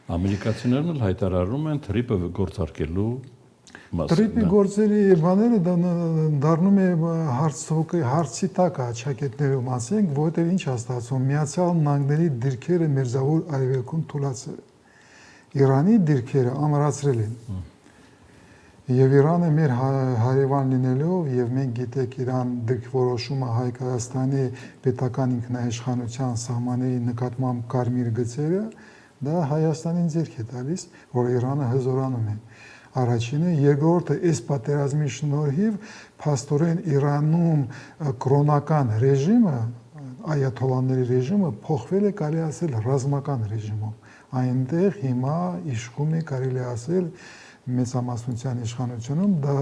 Ամերիկացիներն էլ հայտարարում են թրիպը գործարկելու Տրիպի գործերի բաները դառնում է հարցի տակ աջակետներում ասենք, որովհետև ինչ է ստացվում, Միացյալ Նահանգների դիրքերը Մերձավոր Արևելքում թուլացել է։ Իրանի դիրքերը ամրացրել են։ Եվ Իրանը մեր հարևան լինելով եւ մենք գիտեք Իրան դիրքորոշումը Հայ-Հայաստանի պետական ինքնաիշխանության սահմանների նկատմամբ կարմիր գծերը, դա Հայաստանին ձեռք է տալիս, որ Իրանը հզորանում է։ Առաջինը, երկրորդը, այս պատերազմի շնորհիվ փաստորեն Իրանում կրոնական ռեժիմը, այաթոլլաների ռեժիմը փոխվել է, կարելի ասել, ռազմական ռեժիմով։ Այնտեղ հիմա իշխում է, կարելի ասել, մեծամասնության իշխանությունում դա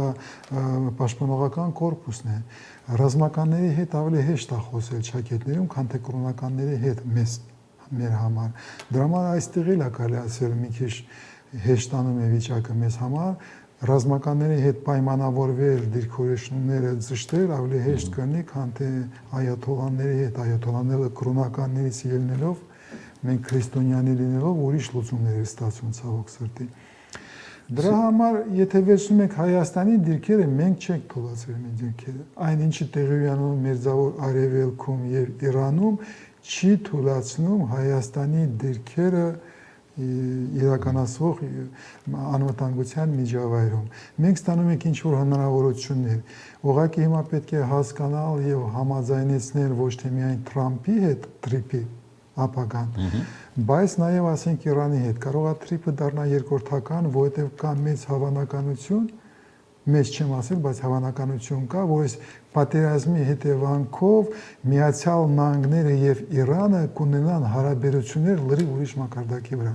պաշտպանողական կորպուսն է։ Ռազմականների հետ ավելի հեշտ է խոսել ճակետներում, քան թե կրոնականների հետ մեր համար։ Դրա համար այստեղ էլ է կարելի ասել մի քիչ հեշտանում է վիճակը մեզ համար, ռազմականների հետ պայմանավորվել դիրքորոշումները զշտել ավելի հեշտ կլինի, քան թե այաթոլլաների հետ, այաթոլլաները կրոնականներից ելնելով, մենք քրիստոնյանի լինելով ուրիշ լուծումներ է ստացվում ցավոք սրտի։ Դրա համար, եթե վերցնում եք Հայաստանի դիրքերը, մենք չենք թույլատրել մեր դիրքերը։ Այն ինչը տեղի ունենում Մերձավոր Արևելքում եւ Իրանում, չի թույլատրում Հայաստանի դիրքերը իրականացվող անվտանգության միջավայրում։ Մենք ստանում ենք ինչ-որ հնարավորություններ։ Ուղղակի հիմա պետք է հասկանալ եւ համաձայնեցնել ոչ թե միայն Թրամփի հետ տրիպի ապագան, բայց նաեւ ասենք Իրանի հետ։ Կարող է տրիպը դառնա երկրորդական, որովհետեւ կա մեծ հավանականություն, մեծ չեմ ասել, բայց հավանականություն կա, որ այս պատերազմի հետևանքով Միացյալ Նահանգները եւ Իրանը կունենան հարաբերություններ լրիվ ուրիշ մակարդակի վրա։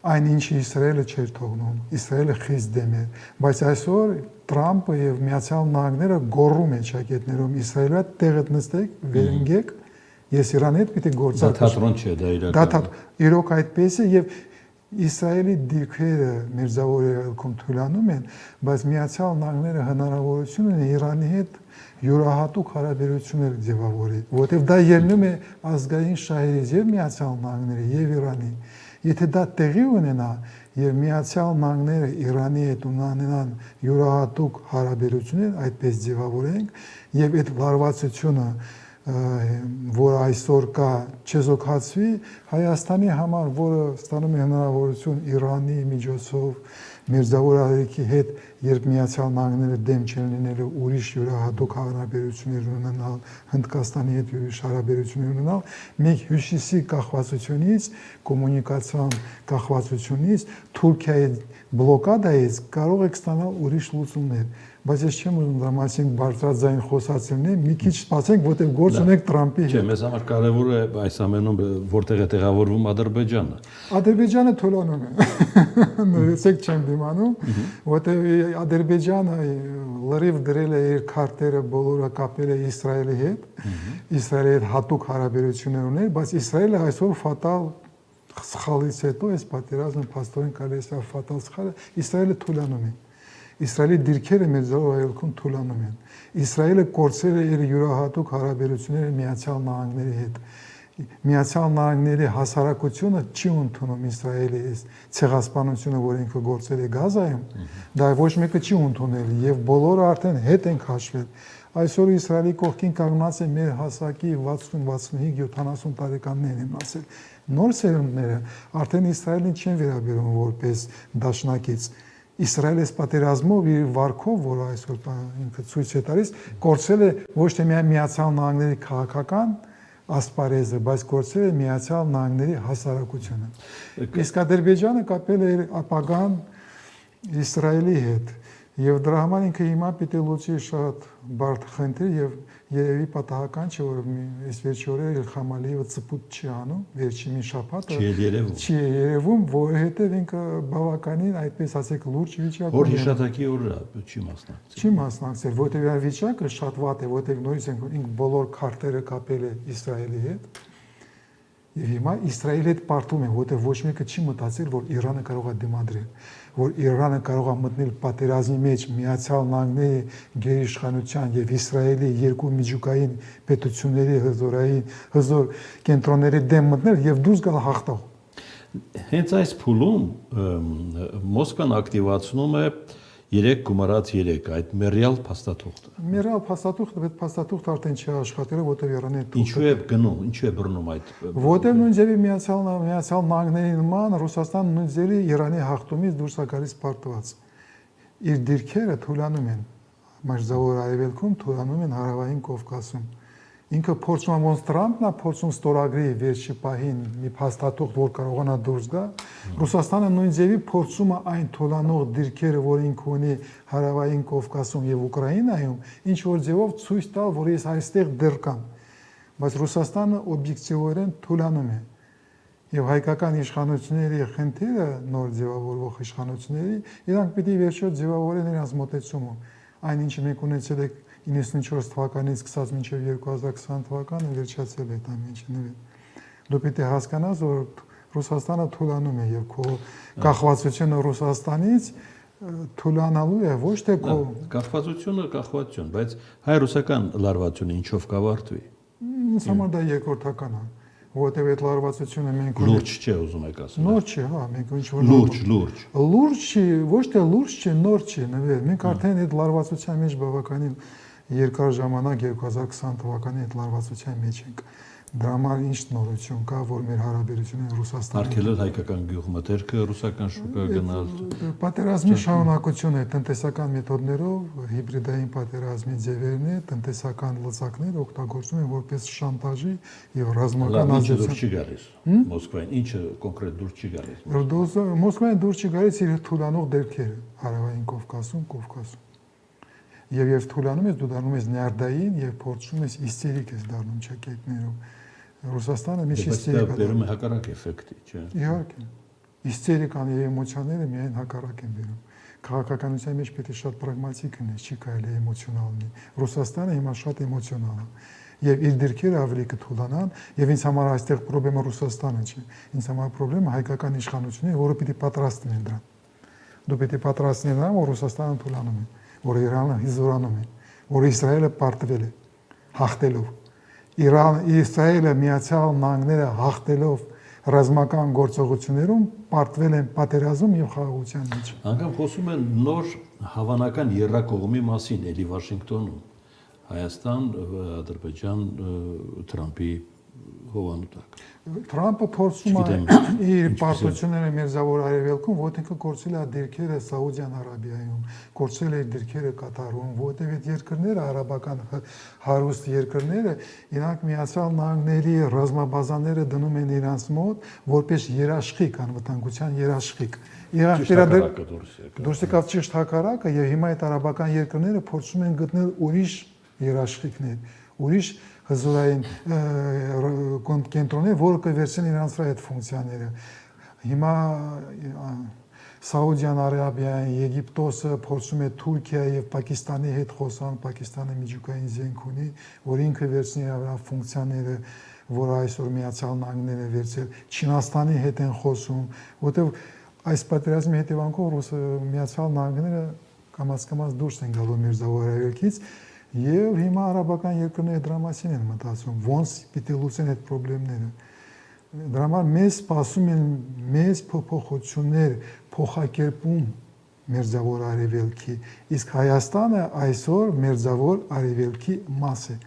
Այն ինչը Իսրայելը չէր թողնում, Իսրայելը խիստ դեմ է, բայց այսօր Թրամփը եւ Միացյալ Նահանգները գոռում են ճակետներում Իսրայելը տեղդ նստեք, վերընկեք, ես Իրանի հետ պիտի գործարկեմ։ Դա թատրոն չէ, դա իրական։ Դա իրոք այդպես է եւ Իսրայելի դիրքերը Մերձավոր Արևելքում թույլանում են, բայց Միացյալ Նահանգները հնարավորություն ունեն Իրանի հետ յուրահատուկ հարաբերություններ ձևավորել, որովհետև դա ելնում է ազգային շահերից եւ Միացյալ Նահանգների եւ Իրանի։ Եթե դա տեղի ունենա եւ Միացյալ Նահանգները Իրանի հետ ունենան յուրահատուկ հարաբերություններ, այդպես ձևավորենք, եւ այդ լարվածությունը որ այսօր կա չեզոքացվի Հայաստանի համար, որը ստանում է հնարավորություն Իրանի միջոցով Մերձավոր Արևելքի հետ, երբ Միացյալ Նահանգները դեմ չեն լինելու ուրիշ յուրահատուկ հարաբերություններ ունենալ, Հնդկաստանի հետ ուրիշ հարաբերություններ ունենալ, մենք հյուսիսի կախվածությունից, կոմունիկացիոն կախվածությունից, Թուրքիայի բլոկադայից կարող եք ստանալ ուրիշ լուծումներ, բայց ես չեմ ուզում դրա մասին բարձրաձայն խոսացնել, մի քիչ սպասենք, որտեղ գործ ունենք Թրամփի հետ։ Չէ, մեզ համար կարևոր է այս ամենում որտեղ է տեղավորվում Ադրբեջանը։ Ադրբեջանը թույլանում է։ Ներեցեք չեմ դիմանում, որտեղ Ադրբեջանը լրիվ դրել է իր քարտերը բոլորը կապել է Իսրայելի հետ, Իսրայելի հետ հատուկ հարաբերություններ ուներ, բայց Իսրայելը այսօր ֆատալ սխալից հետո այս պատերազմը փաստորեն կարելի է ֆատալ սխալը Իսրայելը թույլանում է։ Իսրայելի դիրքերը Մերձավոր Արևելքում թույլանում են։ Իսրայելը կորցրել է իր յուրահատուկ հարաբերությունները Միացյալ Նահանգների հետ։ Միացյալ Նահանգների հասարակությունը չի ընդունում Իսրայելի այս ցեղասպանությունը, որ ինքը գործել է Գազայում, դա ոչ մեկը չի ընդունել եւ բոլորը արդեն հետ են քաշվել։ Այսօր Իսրայելի կողքին կանգնած է մեր հասակի 60, 65, 70 տարեկաններն եմ ասել։ Նոր սերունդները արդեն Իսրայելին չեն վերաբերում որպես դաշնակից։ Իսրայելը պատերազմով իր վարկով, որ այսօր ինքը ցույց է տալիս, կորցրել է ոչ թե միայն Միացյալ Նահանգների քաղաքական ասպարեզը, բայց կորցրել է Միացյալ Նահանգների հասարակությունը։ Իսկ Ադրբեջանը կապել է իր ապագան Իսրայելի հետ, եւ դրա համար ինքը հիմա պիտի լուծի շատ բարդ խնդիր եւ երևի պատահական չէ, որ այս վերջի օրերը Իլհամ Ալիևը ծպուտ չի անում, վերջի մի շաբաթը չի երևում, որովհետեւ ինքը բավականին այդպես ասեք լուրջ վիճակում է։ Որ հիշատակի օրը չի մասնակցել։ Չի մասնակցել, որովհետեւ իր վիճակը շատ վատ է, որովհետեւ նույնիսկ ինքը բոլոր քարտերը կապել է Իսրայելի հետ։ Եվ հիմա Իսրայելի հետ պարտում են, որովհետև ոչ մեկը չի մտածել, որ Իրանը կարող է դիմադրել, որ Իրանը կարող է մտնել պատերազմի մեջ Միացյալ Նահանգների գերիշխանության եւ Իսրայելի երկու միջուկային պետությունների հզոր կենտրոնների դեմ մտնել եւ դուրս գալ հաղթող։ Հենց այս փուլում Մոսկվան ակտիվացնում է 3 գումարած 3 այդ մերյալ փաստաթուղթը։ Մերյալ փաստաթուղթը, այդ փաստաթուղթը արդեն չի աշխատել, որտեղ Իրանի Ինչու է գնում, ինչու է բռնում այդ։ Որտեղ նույն ձևի Միացյալ Նահանգների նման Ռուսաստանը նույն ձևի Իրանի հաղթումից դուրս է գալիս պարտված։ Իր դիրքերը թույլանում են Մերձավոր Արևելքում, թույլանում են Հարավային Կովկասում։ Ինքը փորձում է ոնց Տրամպն է փորձում ստորագրի վերջի պահին մի փաստաթուղթ, որ կարողանա դուրս գա։ Ռուսաստանը նույն ձևի փորձում է այն թույլանող դիրքերը, որ ինքը ունի Հարավային Կովկասում եւ Ուկրաինայում, ինչ որ ձևով ցույց տալ, որ ես այստեղ դեռ կամ։ Բայց Ռուսաստանը օբյեկտիվորեն թույլանում է։ Եվ հայկական իշխանությունների խնդիրը նոր ձևավորվող իշխանությունների, իրանք պիտի վերջո ձևավորեն իրենց մոտեցումը։ Այնինչ մենք ունեցել ենք 94 թվականից սկսած մինչև 2020 թվականը վերջացել է դա ինչն է։ Դու պիտի հասկանաս, որ Ռուսաստանը թույլանում է եւ քո կախվածությունը Ռուսաստանից թույլանալու է ոչ թե քո կախվածությունը կախվածություն, բայց հայ-ռուսական լարվածությունը ինչով կավարտվի։ Ինձ համար դա երկրորդական է, որովհետեւ այդ լարվածությունը մենք լուրջ չէ ուզում եք ասել։ նոր չի, հա, մենք ինչ որ լուրջ չի, ոչ թե լուրջ չի, նոր չի, նվեր։ Մենք արդեն այդ լարվածության մեջ բավականին երկար ժամանակ 2020 թվականի այդ լարվածության մեջ ենք։ Դրա համար ինչ նորություն կա, որ մեր հարաբերությունները Ռուսաստանի արգելել հայկական գյուղմթերքը ռուսական շուկա գնալ։ Պատերազմի շարունակություն է տնտեսական մեթոդներով, հիբրիդային պատերազմի ձևերն է, տնտեսական լծակներ օգտագործում են որպես շանտաժի եւ ռազմական ազդեցություն։ Չի գալիս Մոսկվային, ինչը կոնկրետ դուրս չի գալիս։ Մոսկվային դուրս չի գալիս իր թուլանող դերքերը Հարավային Կովկասում։ Եվ թույլանում ես, դու դառնում ես նյարդային եւ փորձում ես իստերիկ ես դառնում ճակետներով։ Ռուսաստանը մի իստերիկ է։ Բերում է հակառակ էֆեկտի, չէ՞։ Իհարկե։ Իստերիկան եւ էմոցիաները միայն հակառակ են բերում։ Քաղաքականության մեջ պետք է շատ պրագմատիկ լինես, չի կարելի էմոցիոնալ լինի։ Ռուսաստանը հիմա շատ էմոցիոնալ է։ Եվ իր դիրքերը ավելի կթուլանան, եւ ինձ համար այստեղ խնդրեմը Ռուսաստանը չէ։ Ինձ համար խնդրեմը հայկական իշխանությունները, որը պիտի պատրաստեն դրան։ Դու պիտի պատրաստեն դրան, որ Ռուսաստանը թուլանում է, որ Իրանը հիզորանում է, որ Իսրայելը պարտվել է հաղթելով։ Իսրայելը Միացյալ Նահանգները հաղթելով ռազմական գործողություններում պարտվել են պատերազմ եւ խաղաղության մեջ։ Անգամ խոսում են նոր հավանական երրակողմի մասին էլի Վաշինգտոնում։ Հայաստան, Ադրբեջան, Թրամփի հովանու տակ։ Թրամփը փորձում է իր պարտությունները Մերձավոր Արևելքում, որտեղ կորցրել է դիրքերը Սաուդյան Արաբիայում, կորցրել է դիրքերը Կատարում, որտեղ այդ երկրները, արաբական հարուստ երկրները, իրանք Միացյալ Նահանգների ռազմաբազաները դնում են իրանց մոտ որպես երաշխիք, անվտանգության երաշխիք։ Իրանք դուրս եկավ ճիշտ հակառակը, եւ հիմա այդ արաբական երկրները փորձում են գտնել ուրիշ երաշխիքներ, ուրիշ հզորային կենտրոններ, որը կվերցնեն իրանց վրա այդ ֆունկցիաները։ Հիմա Սաուդյան Արաբիան, Եգիպտոսը փորձում է Թուրքիա եւ Պակիստանի հետ խոսան, Պակիստանը միջուկային զենք ունի, որ ինքը վերցնի իր ֆունկցիաները, որ այսօր Միացյալ Նահանգները վերցել, Չինաստանի հետ են խոսում, որտեղ այս պատերազմի հետևանքով Միացյալ Նահանգները կամաց դուրս են գալու Մերձավոր Արևելքից։ Եվ հիմա արաբական երկրները դրա մասին են մտածում, ոնց պիտի լուծեն այդ խնդիրները։ Դրա համար մեզ սպասում են մեծ փոփոխություններ, փոխակերպում Մերձավոր Արևելքի, իսկ Հայաստանը այսօր Մերձավոր Արևելքի մաս է։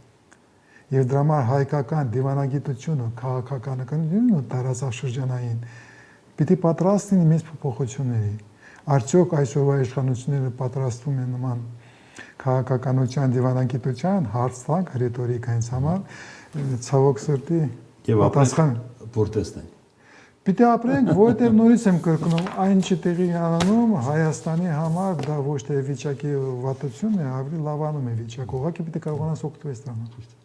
Եվ դրա համար հայկական դիվանագիտությունը, քաղաքականությունը տարածաշրջանային պիտի պատրաստ լինի մեծ փոփոխությունների։ Արդյոք այսօրվա իշխանությունները պատրաստվում են նման քաղաքականության դիվանագիտության հարց տանք ռետորիկա ինձ համար ցավոք սրտի պատասխան որ տեսնենք պիտի ապրենք, որովհետև նորից եմ կրկնում, այն չի տեղի ունենում Հայաստանի համար դա ոչ թե վիճակի վատությունն է, ավելի լավանում է վիճակը, ուղղակի պիտի կարողանաս օգտվել դրանից։